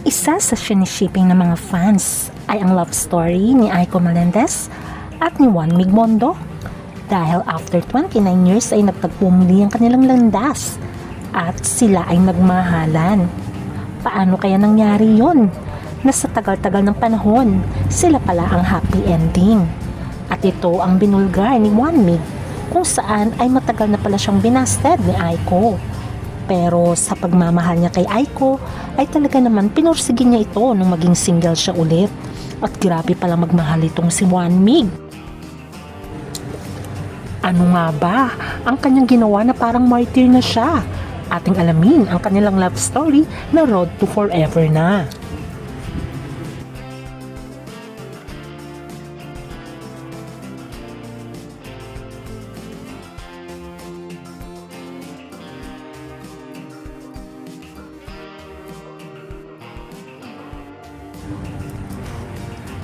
Isa sa sinishipping ng mga fans ay ang love story ni Aiko Melendez at ni Juan Migmondo. Dahil after 29 years ay nagtagpo muli ang kanilang landas at sila ay nagmahalan. Paano kaya nangyari yon? Na sa tagal-tagal ng panahon, sila pala ang happy ending. At ito ang binulgar ni Juan Mig kung saan ay matagal na pala siyang binasted ni Aiko. Pero sa pagmamahal niya kay Aiko ay talaga naman pinursige niya ito nung maging single siya ulit. At grabe pala magmahal itong si Juan Mig. Ano nga ba ang kanyang ginawa na parang martyr na siya? Ating alamin ang kanilang love story na Road to Forever na.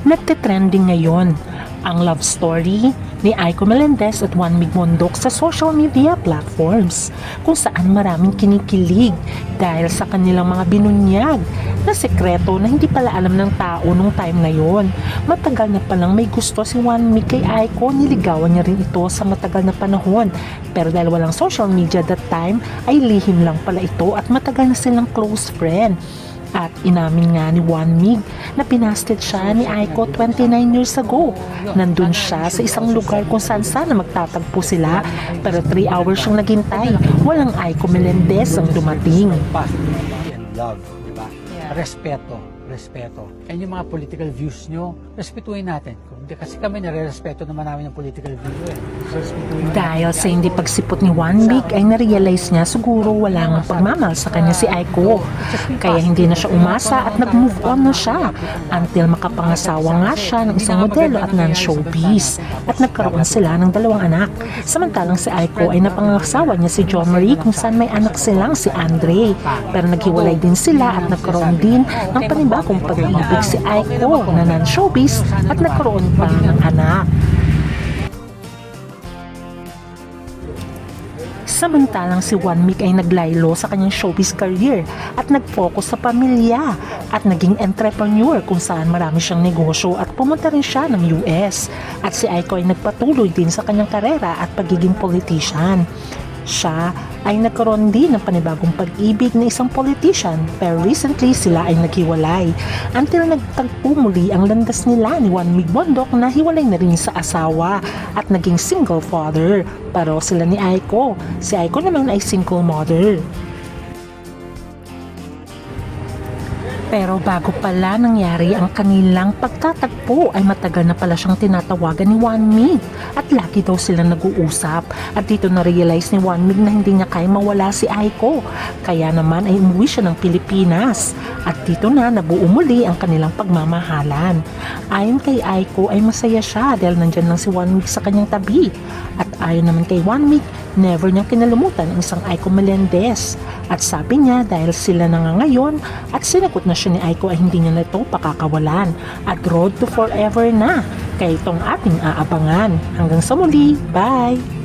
Nagte-trending ngayon ang love story ni Aiko Melendez at Juan Migmondo sa social media platforms kung saan maraming kinikilig dahil sa kanilang mga binunyag na sekreto na hindi pala alam ng tao nung time na yon. Matagal na palang may gusto si Juan Mig kay Aiko, niligawan niya rin ito sa matagal na panahon. Pero dahil walang social media that time ay lihim lang pala ito at matagal na silang close friend. At inamin nga ni Juan Mig na pinasted siya ni Aiko 29 years ago. Nandun siya sa isang lugar kung saan sana magtatagpo sila, pero 3 hours siyang naghintay. Walang Aiko Melendez ang dumating. Love, di ba? Respeto. And yung mga political views nyo, respetuhin natin. Kasi kami nare-respeto naman namin yung political view eh. Dahil sa hindi pagsipot ni Juan Mig ay narealize niya siguro wala nang pagmamahal sa kanya si Aiko. Kaya hindi na siya umasa at nag-move on na siya until makapangasawa nga siya ng isang modelo at non-showbiz at nagkaroon sila ng 2 anak. Samantalang si Aiko ay napangasawa niya si John Marie kung saan may anak silang si Andre. Pero naghiwalay din sila at nagkaroon din ng panibagong pag-ibig si Aiko na non-showbiz at nagkaroon pa ng anak. Samantalang si Juan Mig ay naglaylo sa kanyang showbiz career at nag-focus sa pamilya at naging entrepreneur kung saan marami siyang negosyo at pumunta rin siya ng US. At si Aiko ay nagpatuloy din sa kanyang karera at pagiging politician. Siya ay nagkaroon din ng panibagong pag-ibig na isang politician pero recently sila ay naghiwalay until nagtagpo muli ang landas nila ni Juan Migmondo na hiwalay na rin sa asawa at naging single father. Pero sila ni Aiko, si Aiko naman ay single mother. Pero bago pala nangyari ang kanilang pagtatagpo ay matagal na pala siyang tinatawagan ni Juan Mig at lagi daw silang nag-uusap at dito na-realize ni Juan Mig na hindi niya kaya mawala si Aiko kaya naman ay umuwi siya ng Pilipinas at dito na nabuo muli ang kanilang pagmamahalan. Ayon kay Aiko ay masaya siya dahil nandyan lang si Juan Mig sa kanyang tabi at ayon naman kay Juan Mig never niyang kinalimutan ang isang Aiko Melendez at sabi niya dahil sila na nga ngayon at sinagot na siya ni Aiko ay hindi niya na ito pakakawalan at road to forever na kaya itong ating aabangan. Hanggang sa muli, bye!